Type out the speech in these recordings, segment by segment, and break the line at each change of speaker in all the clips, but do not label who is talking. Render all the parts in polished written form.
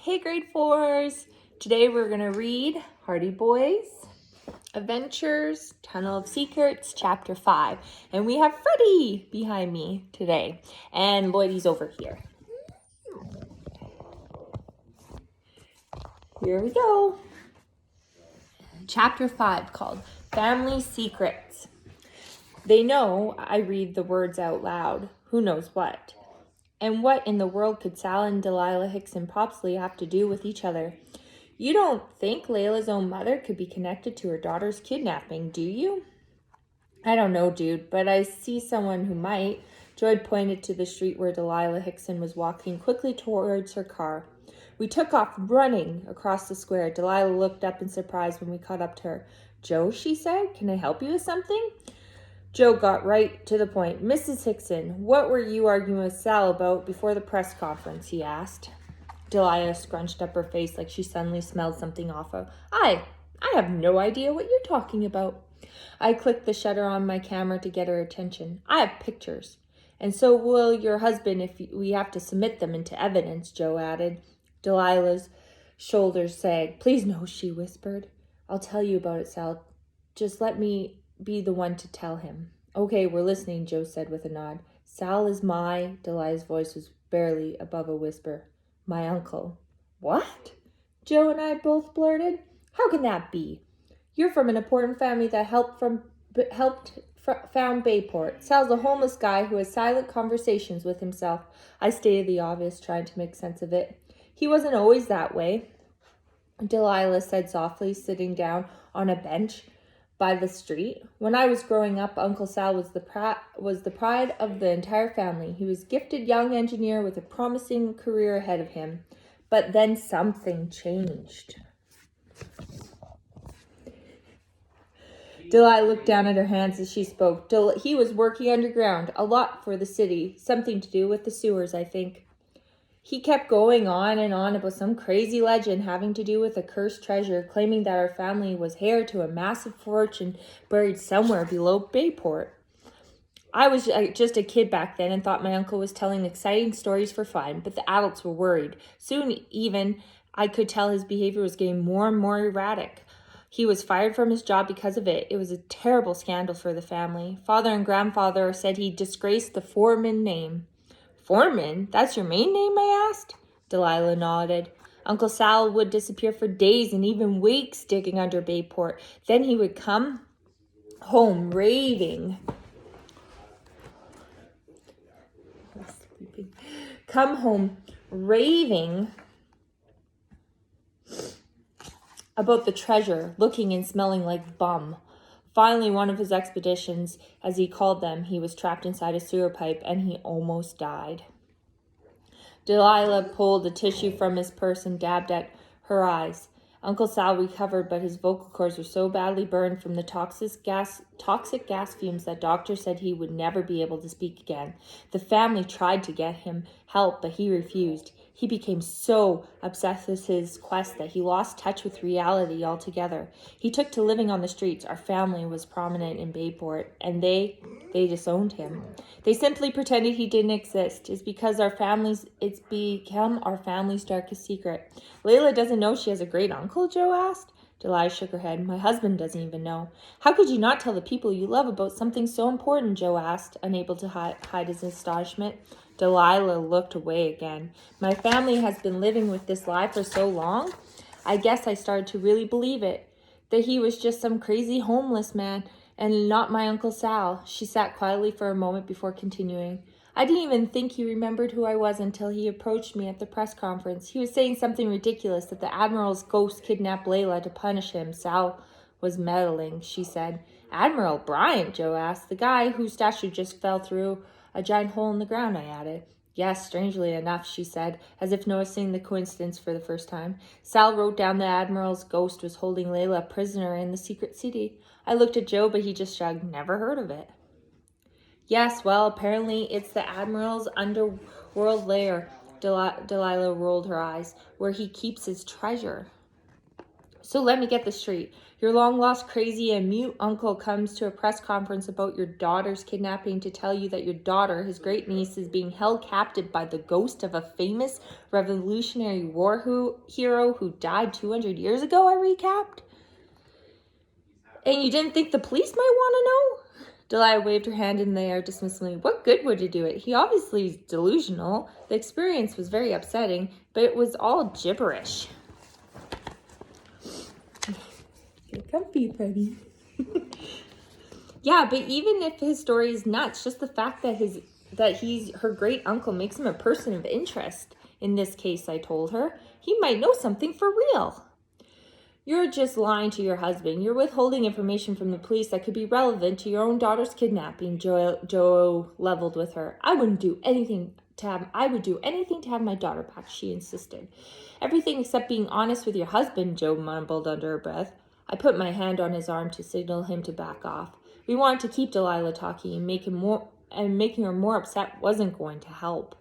Hey grade 4s! Today we're going to read Hardy Boys Adventures, Tunnel of Secrets, Chapter 5. And we have Freddie behind me today. And Lloydie's over here. Here we go. Chapter 5 called Family Secrets. They know I read the words out loud. Who knows what? And what in the world could Sal and Delilah Hickson Popsley have to do with each other? You don't think Layla's own mother could be connected to her daughter's kidnapping, do you? I don't know, dude, but I see someone who might. Joy pointed to the street where Delilah Hickson was walking quickly towards her car. We took off running across the square. Delilah looked up in surprise when we caught up to her. Joe, she said, can I help you with something? Joe got right to the point. Mrs. Hickson, what were you arguing with Sal about before the press conference? He asked. Delilah scrunched up her face like she suddenly smelled something awful. I have no idea what you're talking about. I clicked the shutter on my camera to get her attention. I have pictures. And so will your husband if we have to submit them into evidence, Joe added. Delilah's shoulders sagged. Please no, she whispered. I'll tell you about it, Sal. Just let me be the one to tell him. Okay, we're listening, Joe said with a nod. Sal is Delilah's voice was barely above a whisper. My uncle. What? Joe and I both blurted. How can that be? You're from an important family that found Bayport. Sal's a homeless guy who has silent conversations with himself. I stated the obvious, trying to make sense of it. He wasn't always that way, Delilah said softly, sitting down on a bench by the street. When I was growing up, Uncle Sal was the pride of the entire family. He was a gifted young engineer with a promising career ahead of him. But then something changed. Delilah looked down at her hands as she spoke. He was working underground, a lot for the city. Something to do with the sewers, I think. He kept going on and on about some crazy legend having to do with a cursed treasure, claiming that our family was heir to a massive fortune buried somewhere below Bayport. I was just a kid back then and thought my uncle was telling exciting stories for fun, but the adults were worried. Soon even, I could tell his behavior was getting more and more erratic. He was fired from his job because of it. It was a terrible scandal for the family. Father and grandfather said he disgraced the Foreman name. Foreman? That's your main name, I asked. Delilah nodded. Uncle Sal would disappear for days and even weeks digging under Bayport. Then he would come home raving. Come home raving about the treasure, looking and smelling like bum. Finally, one of his expeditions, as he called them, he was trapped inside a sewer pipe and he almost died. Delilah pulled a tissue from his purse and dabbed at her eyes. Uncle Sal recovered, but his vocal cords were so badly burned from the toxic gas fumes that doctors said he would never be able to speak again. The family tried to get him help, but he refused. He became so obsessed with his quest that he lost touch with reality altogether. He took to living on the streets. Our family was prominent in Bayport, and they disowned him. They simply pretended he didn't exist. It's become our family's darkest secret. Layla doesn't know she has a great uncle, Joe asked. Delilah shook her head. My husband doesn't even know. How could you not tell the people you love about something so important, Joe asked, unable to hide his astonishment. Delilah looked away again. My family has been living with this lie for so long. I guess I started to really believe it. That he was just some crazy homeless man and not my Uncle Sal. She sat quietly for a moment before continuing. I didn't even think he remembered who I was until he approached me at the press conference. He was saying something ridiculous, that the Admiral's ghost kidnapped Layla to punish him. Sal was meddling, she said. Admiral Bryant, Joe asked. The guy whose statue just fell through a giant hole in the ground, I added. Yes, strangely enough, she said, as if noticing the coincidence for the first time. Sal wrote down the Admiral's ghost was holding Layla prisoner in the secret city. I looked at Joe, but he just shrugged. Never heard of it. Yes, well, apparently it's the Admiral's underworld lair. Delilah rolled her eyes. Where he keeps his treasure. So let me get this straight. Your long-lost, crazy, and mute uncle comes to a press conference about your daughter's kidnapping to tell you that your daughter, his great-niece, is being held captive by the ghost of a famous Revolutionary War hero who died 200 years ago, I recapped. And you didn't think the police might want to know? Delilah waved her hand in the air dismissively. What good would it do it? He obviously is delusional. The experience was very upsetting, but it was all gibberish. Get comfy, Freddie. Yeah, but even if his story is nuts, just the fact that he's her great uncle makes him a person of interest. In this case, I told her, he might know something for real. You're just lying to your husband. You're withholding information from the police that could be relevant to your own daughter's kidnapping, Joe leveled with her. I would do anything to have my daughter back, she insisted. Everything except being honest with your husband, Joe mumbled under her breath. I put my hand on his arm to signal him to back off. We wanted to keep Delilah talking, and making her more upset wasn't going to help.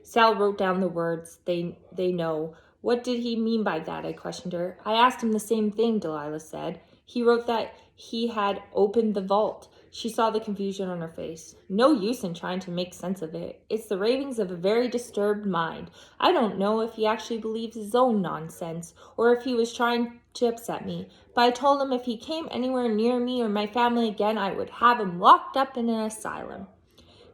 Sal wrote down the words, they know. What did he mean by that? I questioned her. I asked him the same thing, Delilah said. He wrote that he had opened the vault. She saw the confusion on her face. No use in trying to make sense of it. It's the ravings of a very disturbed mind. I don't know if he actually believes his own nonsense, or if he was trying to upset me. But I told him if he came anywhere near me or my family again, I would have him locked up in an asylum.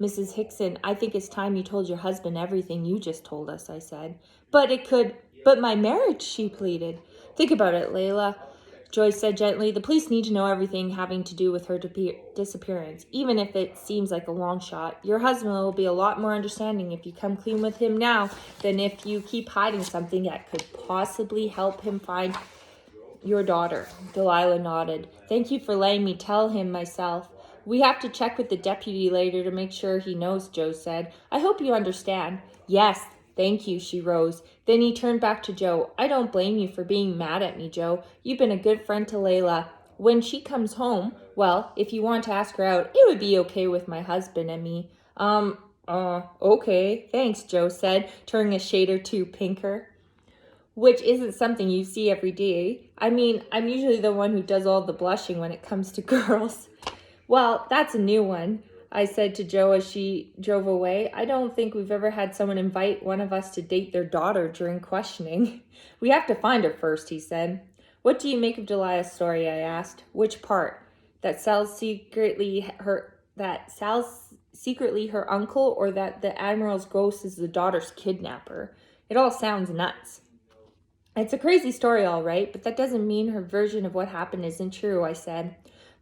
Mrs. Hickson, I think it's time you told your husband everything you just told us, I said. But my marriage, she pleaded. Think about it, Layla, Joyce said gently. The police need to know everything having to do with her disappearance, even if it seems like a long shot. Your husband will be a lot more understanding if you come clean with him now than if you keep hiding something that could possibly help him find your daughter. Delilah nodded. Thank you for letting me tell him myself. We have to check with the deputy later to make sure he knows, Joe said. I hope you understand. Yes, thank you, she rose. Then he turned back to Joe. I don't blame you for being mad at me, Joe. You've been a good friend to Layla. When she comes home, well, if you want to ask her out, it would be okay with my husband and me. Okay, thanks, Joe said, turning a shade or two pinker. Which isn't something you see every day. I mean, I'm usually the one who does all the blushing when it comes to girls. Well, that's a new one, I said to Joe as she drove away. I don't think we've ever had someone invite one of us to date their daughter during questioning. We have to find her first, he said. What do you make of Delilah's story, I asked. Which part? That Sal's secretly her uncle, or that the Admiral's ghost is the daughter's kidnapper? It all sounds nuts. It's a crazy story, all right, but that doesn't mean her version of what happened isn't true, I said.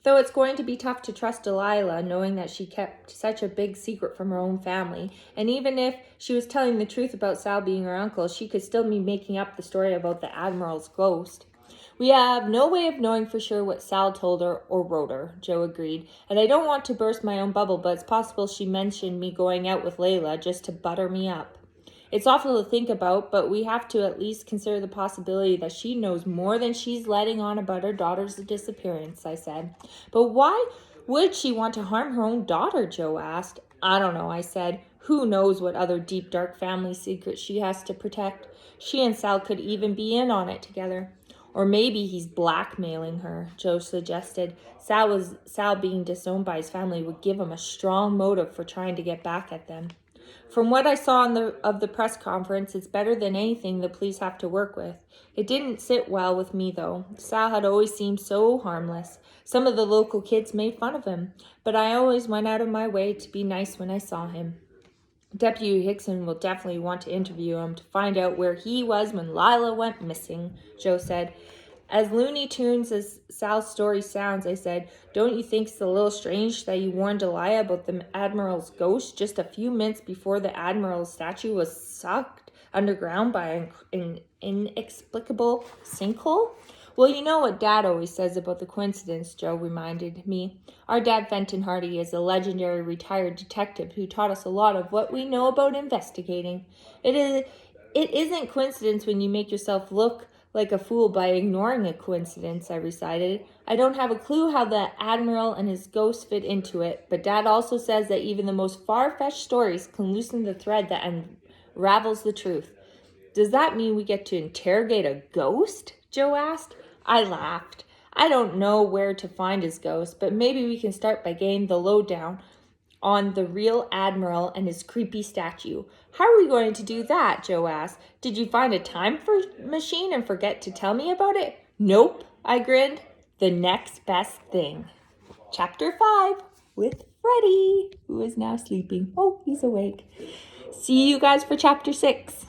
Though it's going to be tough to trust Delilah, knowing that she kept such a big secret from her own family. And even if she was telling the truth about Sal being her uncle, she could still be making up the story about the Admiral's ghost. We have no way of knowing for sure what Sal told her or wrote her, Joe agreed. And I don't want to burst my own bubble, but it's possible she mentioned me going out with Layla just to butter me up. It's awful to think about, but we have to at least consider the possibility that she knows more than she's letting on about her daughter's disappearance, I said. But why would she want to harm her own daughter, Joe asked. I don't know, I said. Who knows what other deep, dark family secrets she has to protect? She and Sal could even be in on it together. Or maybe he's blackmailing her, Joe suggested. Sal being disowned by his family would give him a strong motive for trying to get back at them. From what I saw of the press conference, it's better than anything the police have to work with. It didn't sit well with me, though. Sal had always seemed so harmless. Some of the local kids made fun of him, but I always went out of my way to be nice when I saw him. Deputy Hickson will definitely want to interview him to find out where he was when Lila went missing, Joe said. As Looney Tunes as Sal's story sounds, I said, don't you think it's a little strange that you warned Delilah about the Admiral's ghost just a few minutes before the Admiral's statue was sucked underground by an inexplicable sinkhole? Well, you know what Dad always says about the coincidence, Joe reminded me. Our dad, Fenton Hardy, is a legendary retired detective who taught us a lot of what we know about investigating. It isn't coincidence when you make yourself look like a fool by ignoring a coincidence, I recited. I don't have a clue how the Admiral and his ghost fit into it, but Dad also says that even the most far-fetched stories can loosen the thread that unravels the truth. Does that mean we get to interrogate a ghost? Joe asked. I laughed. I don't know where to find his ghost, but maybe we can start by getting the lowdown on the real admiral and his creepy statue. How are we going to do that? Joe asked. Did you find a time machine and forget to tell me about it? Nope, I grinned. The next best thing. Chapter 5 with Freddie, who is now sleeping. Oh, he's awake. See you guys for chapter 6.